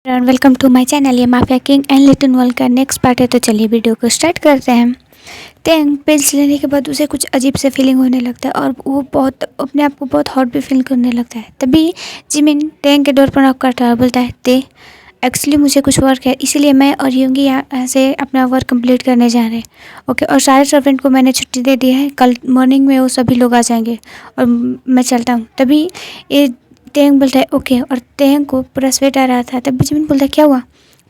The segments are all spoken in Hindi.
And welcome to my channel. ये mafia king and little world का नेक्स्ट पार्ट है, तो चलिए वीडियो को स्टार्ट करते हैं। तेंग पिल्स लेने के बाद उसे कुछ अजीब से फीलिंग होने लगता है और वो बहुत अपने आप को बहुत हॉट भी फील करने लगता है। तभी जिमिन तेंग के डोर पर नॉक करता है और बोलता है, ते एक्चुअली मुझे कुछ वर्क है, इसीलिए मैं और यूंगी यहाँ से अपना वर्क कंप्लीट करने जा रहे हैं। ओके, और सारे सर्वेंट को मैंने छुट्टी दे दी है, कल मॉर्निंग में वो सभी लोग आ जाएंगे और मैं चलता हूँ। तभी ये तेंग बोलता है ओके, और तेंग को पूरा स्वेट आ रहा था। तभी जिमिन बोलता है क्या हुआ,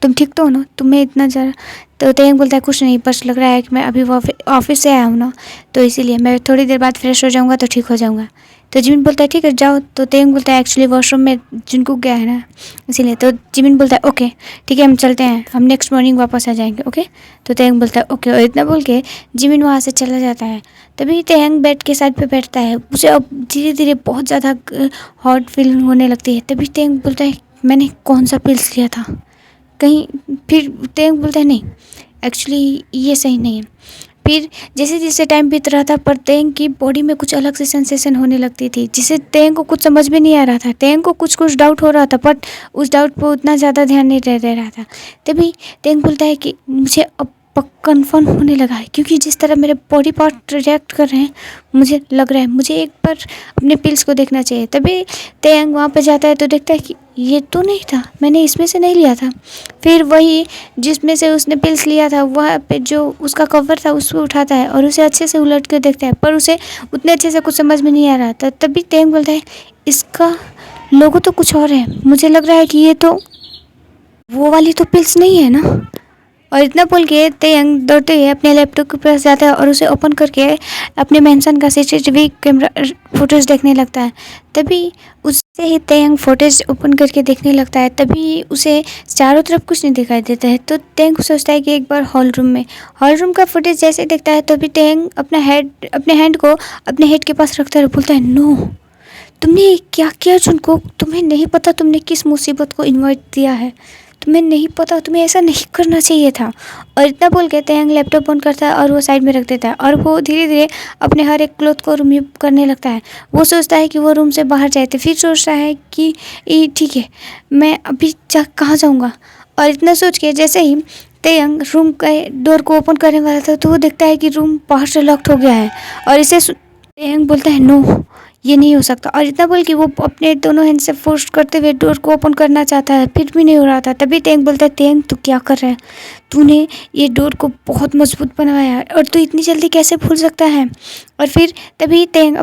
तुम ठीक तो हो ना, तुम्हें इतना ज़्यादा। तो तेंग बोलता है कुछ नहीं, बस लग रहा है कि मैं अभी वो ऑफिस से आया हूँ ना, तो इसीलिए मैं थोड़ी देर बाद फ्रेश हो जाऊँगा तो ठीक हो जाऊँगा। तो जिमिन बोलता है ठीक है जाओ। तो तेंग बोलता है एक्चुअली वॉशरूम में जिनको गया है ना, इसीलिए। तो जिमिन बोलता है ओके ठीक है, हम चलते हैं, हम नेक्स्ट मॉर्निंग वापस आ जाएंगे। ओके, तो तेंग बोलता है ओके, और इतना बोल के जिमिन वहाँ से चला जाता है। तभी तेंग बेड के साइड पे बैठता है, उसे अब धीरे धीरे बहुत ज़्यादा हॉट फील होने लगती है। तभी तेंग बोलता है मैंने कौन सा पिल्स लिया था कहीं। फिर तेंग बोलता है नहीं, एक्चुअली ये सही नहीं है। फिर जैसे जैसे टाइम बीत रहा था, पर तेंग की बॉडी में कुछ अलग से सेंसेशन होने लगती थी, जिससे तेंग को कुछ समझ में नहीं आ रहा था। तेंग को कुछ कुछ डाउट हो रहा था, बट उस डाउट पर उतना ज़्यादा ध्यान नहीं दे रहा था। तभी तेंग बोलता है कि मुझे अब कन्फर्म होने लगा है, क्योंकि जिस तरह मेरे बॉडी पार्ट रिएक्ट कर रहे हैं, मुझे लग रहा है मुझे एक बार अपने पिल्स को देखना चाहिए। तभी तेंग वहाँ पर जाता है तो देखता है कि ये तो नहीं था, मैंने इसमें से नहीं लिया था। फिर वही जिसमें से उसने पिल्स लिया था, वह पे जो उसका कवर था उसको उठाता है और उसे अच्छे से उलट कर देखता है, पर उसे उतने अच्छे से कुछ समझ में नहीं आ रहा था। तभी तेंग बोलता है इसका लोगो तो कुछ और है, मुझे लग रहा है कि ये तो वो वाली तो पिल्स नहीं है ना। और इतना बोल के तेंग दौड़ते हुए अपने लैपटॉप के पास जाता है और उसे ओपन करके अपने मेंशन का सीसीटीवी कैमरा फुटेज देखने लगता है। तभी उससे ही तेंग फुटेज ओपन करके देखने लगता है। तभी उसे चारों तरफ कुछ नहीं दिखाई देता है, तो तेंग सोचता है कि एक बार हॉल रूम का फुटेज जैसे देखता है, तभी तेंग अपने हैंड को अपने हेड के पास रखता है और बोलता है नो, तुमने क्या किया जुनको, तुम्हें नहीं पता तुमने किस मुसीबत को इन्वाइट दिया है, तुम्हें नहीं पता, तुम्हें ऐसा नहीं करना चाहिए था। और इतना बोल के तेंग लैपटॉप ऑन करता है और वो साइड में रख देता है, और वो धीरे धीरे अपने हर एक क्लॉथ को रिमूव करने लगता है। वो सोचता है कि वो रूम से बाहर जाए, तो फिर सोचता है कि ठीक है, मैं अभी कहाँ जाऊँगा। और इतना सोच के जैसे ही तेंग रूम के डोर को ओपन करने वाला था, तो वो देखता है कि रूम बाहर से लॉक्ड हो गया है। और इसे तेंग बोलता है नो, ये नहीं हो सकता। और इतना बोल कि वो अपने दोनों हैंड से फोर्स करते हुए डोर को ओपन करना चाहता है, फिर भी नहीं हो रहा था। तभी तेंग बोलता है तेंग तू क्या कर रहा है, तूने ये डोर को बहुत मजबूत बनाया है और तू इतनी जल्दी कैसे भूल सकता है। और फिर तभी तेंग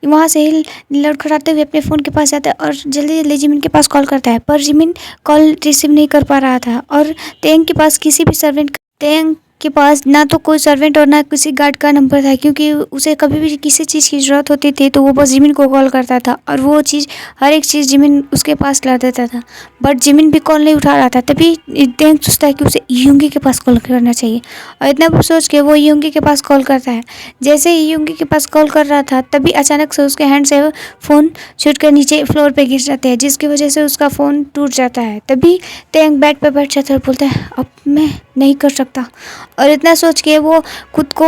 वहाँ से लड़खड़ाते हुए अपने फ़ोन के पास जाता है और जल्दी जल्दी जिमिन के पास कॉल करता है, पर जिमिन कॉल रिसीव नहीं कर पा रहा था। और तेंग के पास किसी भी सर्वेंट तेंग के पास ना तो कोई सर्वेंट और ना किसी गार्ड का नंबर था, क्योंकि उसे कभी भी किसी चीज़ की ज़रूरत होती थी तो वो बस जिमिन को कॉल करता था, और वो चीज़ हर एक चीज़ जिमिन उसके पास ला देता था, बट जिमिन भी कॉल नहीं उठा रहा था। तभी तेंग सोचता है कि उसे यूंगी के पास कॉल करना चाहिए, और इतना सोच के वो यूंगी के पास कॉल करता है। जैसे ही यूंगी के पास कॉल कर रहा था, तभी अचानक से उसके हैंड से फ़ोन छूट कर नीचे फ्लोर पर गिर जाते हैं, जिसकी वजह से उसका फ़ोन टूट जाता है। तभी तेंग बेड पर बैठ जाता है और बोलता है अब मैं नहीं कर सकता। और इतना सोच के वो खुद को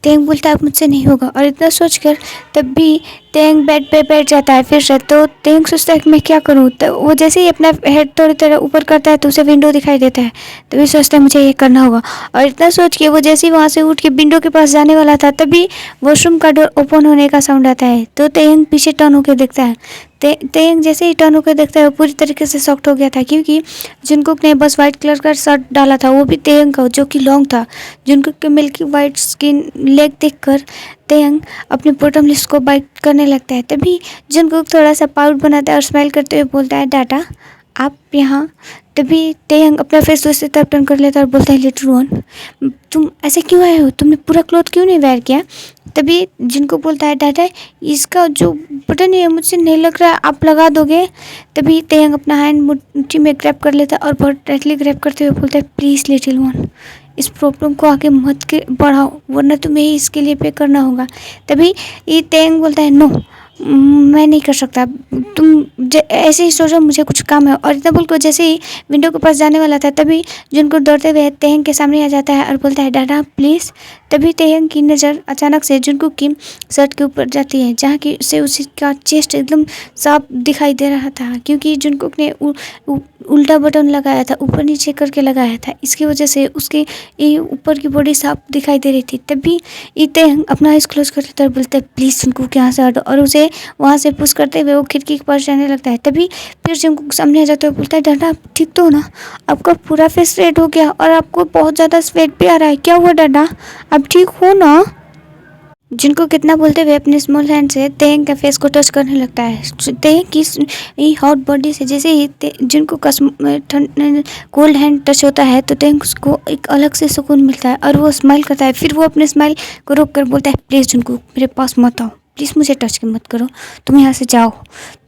तेंग बोलता है अब मुझसे नहीं होगा। और इतना सोचकर तब भी तेंग बेड पे बैठ जाता है फिर से। तो तेंग सोचता है कि मैं क्या करूँ। तो वो जैसे ही अपना हेड थोड़ी तरह ऊपर करता है तो उसे विंडो दिखाई देता है, तभी सोचता है मुझे ये करना होगा। और इतना सोच के वो जैसे ही वहाँ से उठ के विंडो के पास जाने वाला था, तभी वॉशरूम का डोर ओपन होने का साउंड आता है। तो तेंग पीछे टर्न होकर देखता है। तेंग जैसे ही टर्न होकर देखता है, वो पूरी तरीके से शॉक्ड हो गया था, क्योंकि जुनकुक ने बस वाइट कलर का शर्ट डाला था, वो भी तेंग का, जो कि लॉन्ग था। जुनकुक के मिल्की वाइट स्किन लेग देखकर तेंग अपने बॉटम लिप्स को बाइट करने लगता है। तभी जुनकुक थोड़ा सा पाउट बनाता है और स्माइल करते हुए बोलता है डाटा आप यहाँ। तभी तेंग अपना फेस दूसरी तरफ टर्न कर लेता है और बोलता है लिटिल वन तुम ऐसे क्यों आए हो, तुमने पूरा क्लॉथ क्यों नहीं वेयर किया। तभी जिनको बोलता है डाटा इसका जो बटन है मुझसे नहीं लग रहा, आप लगा दोगे। तभी तेंग अपना हैंड मुट्ठी में ग्रैब कर लेता है और बहुत टाइटली ग्रैब करते हुए बोलता है प्लीज़ लिटिल वन इस प्रॉब्लम को आगे मत बढ़ाओ, वरना तुम्हें ही इसके लिए पे करना होगा। तभी ये तेंग बोलता है नो मैं नहीं कर सकता, तुम ऐसे ही सोचो, मुझे कुछ काम है। और इतना बोलकर जैसे ही विंडो के पास जाने वाला था, तभी जिनको दौड़ते हुए तेंग के सामने आ जाता है और बोलता है डाटा प्लीज़। तभी तेयंग की नज़र अचानक से जुनकुक की शर्ट के ऊपर जाती है, जहाँ की उसे उसका चेस्ट एकदम साफ दिखाई दे रहा था, क्योंकि जुनकुक ने उल्टा बटन लगाया था, ऊपर नीचे करके लगाया था। इसकी वजह से उसके ऊपर की बॉडी साफ दिखाई दे रही थी। तभी तेयंग अपना आइज क्लोज कर लेता है और बोलता है प्लीज़ जुनकुक यहाँ से हटो, और उसे वहाँ से पुश करते हुए वो खिड़की के पास जाने लगता है। तभी फिर जुनकुक सामने आ जाता है और बोलता है डाडा आप ठीक तो हो ना, आपका पूरा फेस रेड हो गया और आपको बहुत ज़्यादा स्वेट भी आ रहा है, क्या हुआ डाडा, आप ठीक हो ना। जिनको कितना बोलते हुए अपने स्मॉल हैंड से तेयंग के फेस को टच करने लगता है। तेयंग की हॉट बॉडी से जैसे ही जिनको का कोल्ड हैंड टच होता है तो तेयंग उसको एक अलग से सुकून मिलता है और वो स्माइल करता है। फिर वो अपने स्माइल को रोक कर बोलता है प्लीज़ जिनको मेरे पास मत आओ, प्लीज़ मुझे टच के मत करो, तुम यहाँ से जाओ,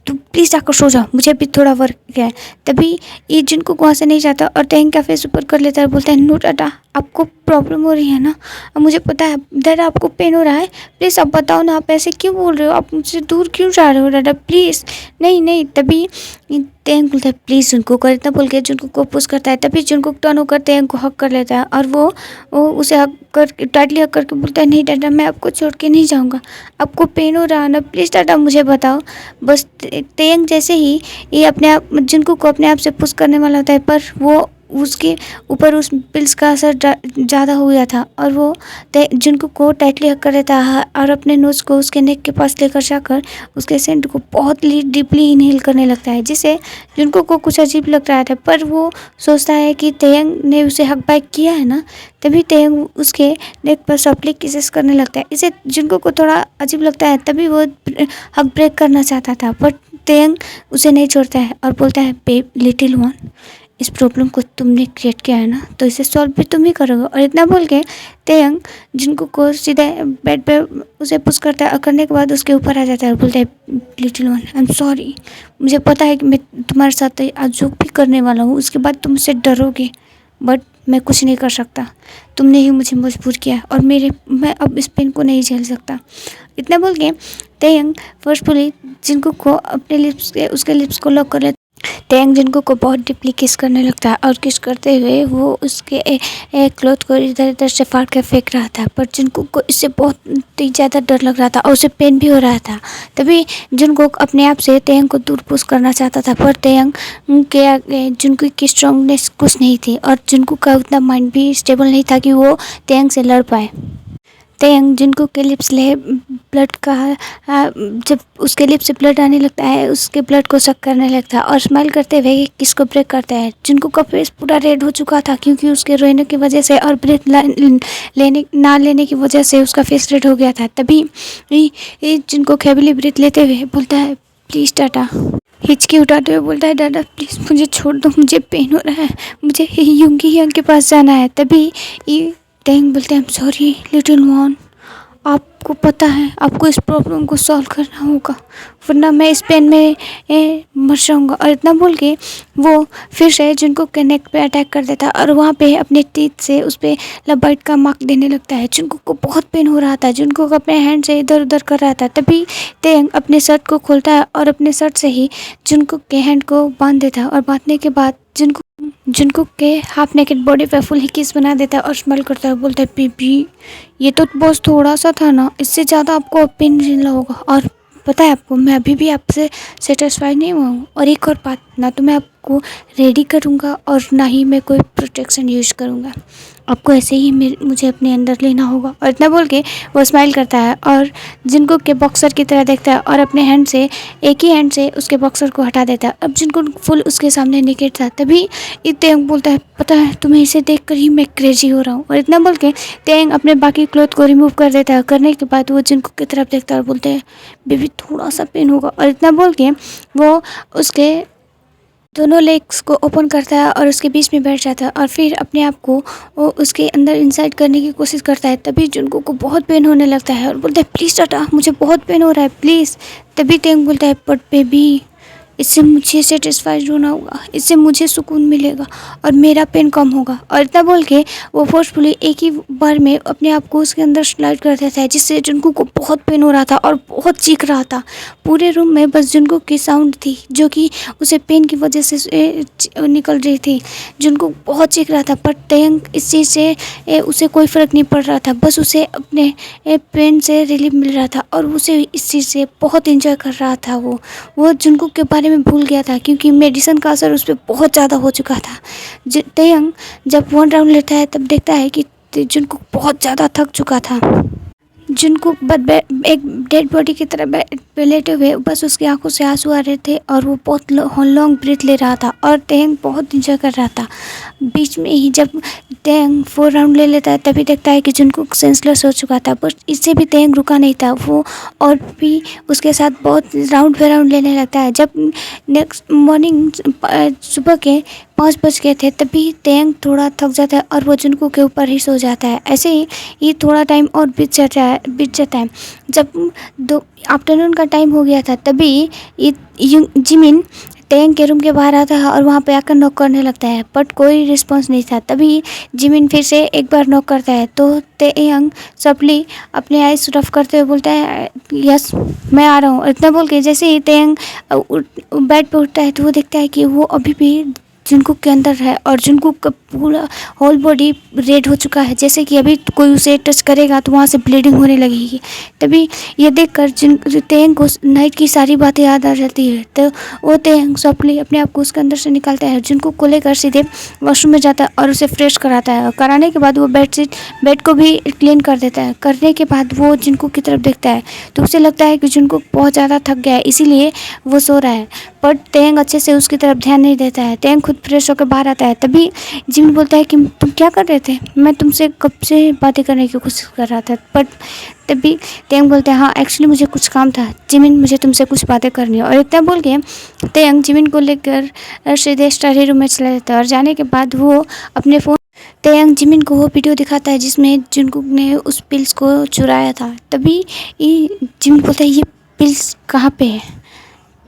तुम प्लीज़ जाकर सो जाओ, मुझे भी थोड़ा वर्क है। तभी ये जिनको वहाँ से नहीं जाता और तेयंग का फेस ऊपर कर लेता है और बोलता है नो डाडा आपको प्रॉब्लम हो रही है ना, अब मुझे पता है डाडा आपको पेन हो रहा है, प्लीज़ आप बताओ ना, आप ऐसे क्यों बोल रहे हो, आप मुझसे दूर क्यों जा रहे हो डाडा प्लीज़, नहीं नहीं। तभी तेयंग बोलता है प्लीज़ जुनको कर, इतना बोल के जुनको को पुश करता है। तभी जुनको टर्न होकर तेयंग को हक कर लेता है और वो उसे हक कर टाइटली हक करके बोलता है नहीं डाडा मैं आपको छोड़ के नहीं जाऊँगा, आपको पेन हो रहा है ना, प्लीज़ डाडा मुझे बताओ। बस तेयंग जैसे ही ये अपने आप जुनको को अपने आप से पुश करने वाला होता है, पर वो उसके ऊपर उस पिल्स का असर ज़्यादा हो गया था और वो जुनको को टाइटली हक कर लेता है और अपने नोज़ को उसके नेक के पास लेकर जाकर उसके सेंट को बहुत डीपली इनहेल करने लगता है, जिससे जुनको को कुछ अजीब लग रहा था, पर वो सोचता है कि तेयंग ने उसे हक बैक किया है ना। तभी तेयंग उसके नेक पर सॉफ्टली किसेस करने लगता है, इसे जुनको को थोड़ा अजीब लगता है। तभी वो हक ब्रेक करना चाहता था, पर तेयंग उसे नहीं छोड़ता है और बोलता है बेब लिटिल वन, इस प्रॉब्लम को तुमने क्रिएट किया है ना, तो इसे सॉल्व भी तुम ही करोगे। और इतना बोल के तेयंग जिनको को सीधे बेड पे उसे पुश करता है और करने के बाद उसके ऊपर आ जाता है और बोलता है little one I am sorry, मुझे पता है कि मैं तुम्हारे साथ आज जो भी करने वाला हूँ उसके बाद तुम मुझसे डरोगे, बट मैं कुछ नहीं कर सकता, तुमने ही मुझे मजबूर किया और मैं अब इस पेन को नहीं झेल सकता। इतना बोल के तेयंग फोर्सफुली जिनको को अपने लिप्स के उसके लिप्स को लॉक कर लेता। तेयंग जिनको को बहुत डीपली किस करने लगता है और किस करते हुए वो उसके क्लॉथ को इधर उधर से फाड़ कर फेंक रहा था, पर जिनको को इससे बहुत ही ज़्यादा डर लग रहा था और उसे पेन भी हो रहा था। तभी जिनको अपने आप से तेयंग को दूर पुश करना चाहता था, पर तेयंग के आगे जिनको की स्ट्रांगनेस कुछ नहीं थी और जिनको का उतना माइंड भी स्टेबल नहीं था कि वो तेयंग से लड़ पाए। तेयंग जिनको के लिप्स ले ब्लड का जब उसके लिप्स से ब्लड आने लगता है उसके ब्लड को सक करने लगता है और स्माइल करते हुए किस को ब्रेक करता है। जिनको का फेस पूरा रेड हो चुका था क्योंकि उसके रोने की वजह से और ब्रेथ लेने की वजह से उसका फेस रेड हो गया था। तभी जिनको हैवीली ब्रेथ लेते हुए बोलता है प्लीज़ डाडा, हिचकी उठाते हुए बोलता है डाडा प्लीज़ मुझे छोड़ दो, मुझे पेन हो रहा है, मुझे युंगी यंग के पास जाना है। तभी तेयंग बोलते हैं I am sorry little one, आपको पता है आपको इस प्रॉब्लम को सॉल्व करना होगा वरना मैं इस पेन में मर जाऊँगा। और इतना बोल के वो फिर से जिनको के नेक पे अटैक कर देता और वहाँ पे अपने टीथ से उस पर लबाइट का मार्क देने लगता है। जिनको को बहुत पेन हो रहा था, जिनको अपने हैंड से इधर उधर कर रहा था। तभी तेयंग अपने शर्ट को खोलता है और अपने शर्ट से ही जिनको के हैंड को बांध देता है और बांधने के बाद जिनको के हाफ नेकेड बॉडी पे फुल ही किस बना देता है और स्माइल करता है, बोलता है बेबी ये तो बस थोड़ा सा था ना, इससे ज़्यादा आपको पेन झेलना होगा और पता है आपको मैं अभी भी आपसे सेटिस्फाइड नहीं हुआ हूँ। और एक और बात, ना तो मैं आपको रेडी करूँगा और ना ही मैं कोई प्रोटेक्शन यूज़ करूँगा, आपको ऐसे ही मुझे अपने अंदर लेना होगा। और इतना बोल के वो स्माइल करता है और जिनको के बॉक्सर की तरह देखता है और अपने हैंड से एक ही हैंड से उसके बॉक्सर को हटा देता है। अब जिनको फुल उसके सामने नेकेड था। तभी तेयंग बोलता है पता है तुम्हें इसे देखकर ही मैं क्रेजी हो रहा हूँ। और इतना बोल के तेयंग अपने बाकी क्लॉथ को रिमूव कर देता है। करने के बाद वो जिनको की तरफ देखता है और बोलते हैं बेबी थोड़ा सा पेन होगा। और इतना बोल के वो उसके दोनों लेग्स को ओपन करता है और उसके बीच में बैठ जाता है और फिर अपने आप को वो उसके अंदर इंसाइड करने की कोशिश करता है। तभी जुनको को बहुत पेन होने लगता है और बोलता है प्लीज़ टाटा मुझे बहुत पेन हो रहा है प्लीज़। तभी तेयंग बोलता है बट बेबी इससे मुझे सेटिस्फाइड होना होगा, इससे मुझे सुकून मिलेगा और मेरा पेन कम होगा। और इतना बोल के वो फोर्सफुली एक ही बार में अपने आप को उसके अंदर स्लाइड कर देता है, जिससे जुनकुक को बहुत पेन हो रहा था और बहुत चीख रहा था। पूरे रूम में बस जुनकुक की साउंड थी जो कि उसे पेन की वजह से निकल रही थी। जुनकुक बहुत चीख रहा था, पर तयंग इस चीज़ से उसे कोई फ़र्क नहीं पड़ रहा था। बस उसे अपने पेन से रिलीफ मिल रहा था और उसे इस चीज़ से बहुत इंजॉय कर रहा था। वो जुनकुक के बारे में भूल गया था, क्योंकि मेडिसिन का असर उस पर बहुत ज़्यादा हो चुका था। तयंग जब 1 राउंड लेता है तब देखता है कि जुनकुक बहुत ज़्यादा थक चुका था। जुनकुक एक डेड बॉडी की तरह लेटे हुए, बस उसकी आंखों से आंसू आ रहे थे और वो बहुत लॉन्ग ब्रीथ ले रहा था और तयंग बहुत इंजॉय कर रहा था। बीच में ही जब तयंग 4 राउंड ले लेता है तभी देखता है कि जुनकुक सेंसलेस हो चुका था, पर इससे भी तयंग रुका नहीं था। वो और भी उसके साथ बहुत राउंड पे राउंड लेने लगता है। जब नेक्स्ट मॉर्निंग सुबह के 5 बज गए थे तभी तयंग थोड़ा थक जाता है और वो जुनकुक के ऊपर ही सो जाता है। ऐसे ही थोड़ा टाइम और बीत जाता है। जब आफ्टरनून का टाइम हो गया था तभी जिमिन तयंग के रूम के बाहर आता है और वहाँ पे आकर नॉक करने लगता है, बट कोई रिस्पांस नहीं था। तभी जिमिन फिर से एक बार नॉक करता है तो तयंग सपली अपने आइज रफ करते हुए बोलता है, यस मैं आ रहा हूँ। इतना बोल के जैसे ही तयंग बेड पे उठता है तो वो देखता है कि वो अभी भी जुनकुक के अंदर है और जुनकुक का पूरा होल बॉडी रेड हो चुका है, जैसे कि अभी कोई उसे टच करेगा तो वहाँ से ब्लीडिंग होने लगेगी। तभी ये देखकर तयंग को नाइट की सारी बातें याद आ जाती है। तो वो तयंग सॉफ्टली अपने आप को उसके अंदर से निकालता है, जुनकुक को लेकर सीधे वॉशरूम में जाता है और उसे फ्रेश कराता है। कराने के बाद वो बेड को भी क्लीन कर देता है। करने के बाद वो जुनकुक की तरफ देखता है तो उसे लगता है कि जुनकुक बहुत ज़्यादा थक गया है, इसीलिए वो सो रहा है। पर तयंग अच्छे से उसकी तरफ ध्यान नहीं देता है। तयंग खुद फ्रेश होकर बाहर आता है। तभी जिमिन बोलता है कि तुम क्या कर रहे थे, मैं तुमसे कब से बातें करने की कोशिश कर रहा था। बट तभी तयंग बोलते हैं, हाँ एक्चुअली मुझे कुछ काम था जिमिन, मुझे तुमसे कुछ बातें करनी है। और इतना बोल के तयंग जिमिन को लेकर सीधे स्टडी रूम में चला जाता है और जाने के बाद वो अपने फ़ोन तयंग जिमिन को वो वीडियो दिखाता है जिसमें जुनकुक ने उस पिल्स को चुराया था। तभी जिमिन बोलता है, ये पिल्स कहाँ पे है,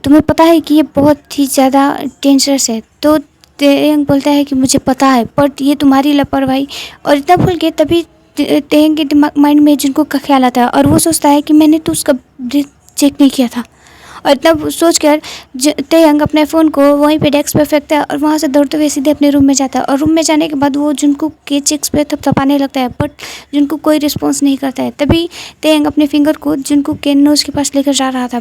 तुम्हें पता है कि ये बहुत ही ज़्यादा डेंजरस है। तो तयंग बोलता है कि मुझे पता है, बट ये तुम्हारी लापरवाही। और इतना बोल के तभी तयंग के माइंड में जुनकुक का ख्याल आता है और वो सोचता है कि मैंने तो उसका ब्रीथ चेक नहीं किया था। और इतना सोच कर तयंग अपने फ़ोन को वहीं पे डेस्क पे फेंकता है और वहाँ से दौड़ते हुए सीधे अपने रूम में जाता है। और रूम में जाने के बाद वो जुनकुक के चिक्स पे थपथपाने लगता है, बट जुनकुक कोई रिस्पॉन्स नहीं करता है। तभी तयंग अपने फिंगर को जुनकुक के नोज़ के पास लेकर जा रहा था,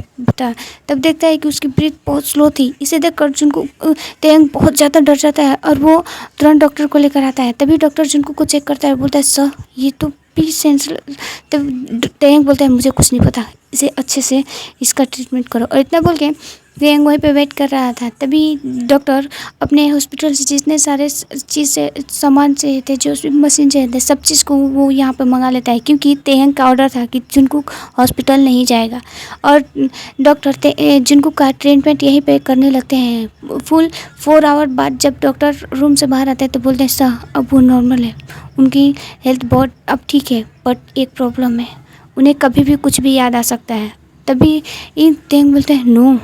तब देखता है कि उसकी ब्रीथ बहुत स्लो थी। इसे देखकर जुनकुक तयंग बहुत ज़्यादा डर जाता है और वो तुरंत डॉक्टर को लेकर आता है। तभी डॉक्टर जुनकुक को चेक करता है, बोलता है, सर ये तो प्लीज सेंसलेस। तब तयंग बोलता है, मुझे कुछ नहीं पता, इसे अच्छे से इसका ट्रीटमेंट करो। और इतना बोल के तयंग वहीं पे वेट कर रहा था। तभी डॉक्टर अपने हॉस्पिटल से जितने सारे चीज़ से सामान चाहिए थे, जो मशीन चाहिए थे, सब चीज़ को वो यहाँ पे मंगा लेता है, क्योंकि तयंग का ऑर्डर था कि जुनकुक हॉस्पिटल नहीं जाएगा। और डॉक्टर जुनकुक का ट्रीटमेंट यहीं पे करने लगते हैं। फुल 4 आवर बाद जब डॉक्टर रूम से बाहर आते हैं तो बोलते हैं, सर अब वो नॉर्मल है, उनकी हेल्थ बहुत अब ठीक है, बट एक प्रॉब्लम है, उन्हें कभी भी कुछ भी याद आ सकता है। तभी तयंग बोलते हैं, नो।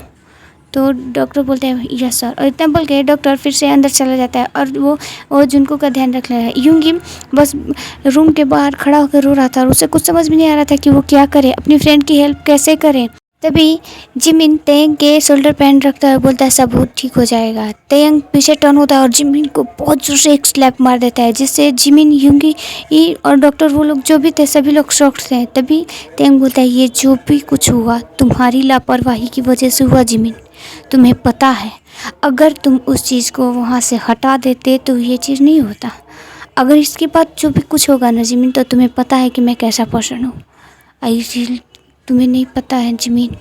तो डॉक्टर बोलते हैं, यस सर। और इतना बोल के डॉक्टर फिर से अंदर चला जाता है और वो जुनकुक का ध्यान रख रहा है। यूंगी बस रूम के बाहर खड़ा होकर रो रहा था और उसे कुछ समझ में नहीं आ रहा था कि वो क्या करे, अपनी फ्रेंड की हेल्प कैसे करे। तभी जिमिन तयंग के शोल्डर पे हैंड रखता है, बोलता है सब ठीक हो जाएगा। तयंग पीछे टर्न होता है और जिमिन को बहुत जोर से एक स्लैप मार देता है, जिससे जिमिन, यूंगी और डॉक्टर वो लोग जो भी थे सभी लोग शॉक्ड थे। तभी तयंग बोलता है, ये जो भी कुछ हुआ तुम्हारी लापरवाही की वजह से हुआ जिमिन, तुम्हें पता है अगर तुम उस चीज़ को वहाँ से हटा देते तो ये चीज़ नहीं होता। अगर इसके बाद जो भी कुछ होगा ना जिमिन, तो तुम्हें पता है कि मैं कैसा पर्सन हूँ। आई फील तुम्हें नहीं पता है जिमिन,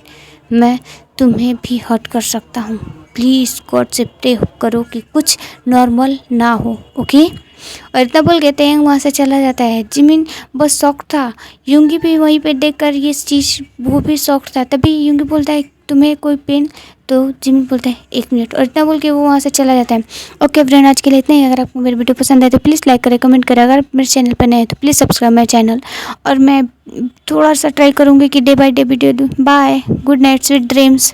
मैं तुम्हें भी हर्ट कर सकता हूँ। प्लीज़ गॉड से प्रे करो कि कुछ नॉर्मल ना हो, ओके। और इतना बोल के तयंग वहाँ से चला जाता है। जिमिन बस शॉक था, यूंगी भी वहीं पे देखकर ये चीज़ वो भी शॉक था। तभी यूंगी बोलता है, तुम्हें कोई पेन? तो जिमिन बोलता है, 1 मिनट। और इतना बोल के वो वहाँ से चला जाता है। ओके फ्रेंड, आज के लिए इतना ही। अगर आपको मेरी वीडियो पसंद आए तो प्लीज़ लाइक करें, कमेंट करें। अगर मेरे चैनल पर नए हैं तो प्लीज़ सब्सक्राइब माई चैनल। और मैं थोड़ा सा ट्राई करूँगी कि डे बाय डे वीडियो दूँ। Bye, good night, sweet dreams.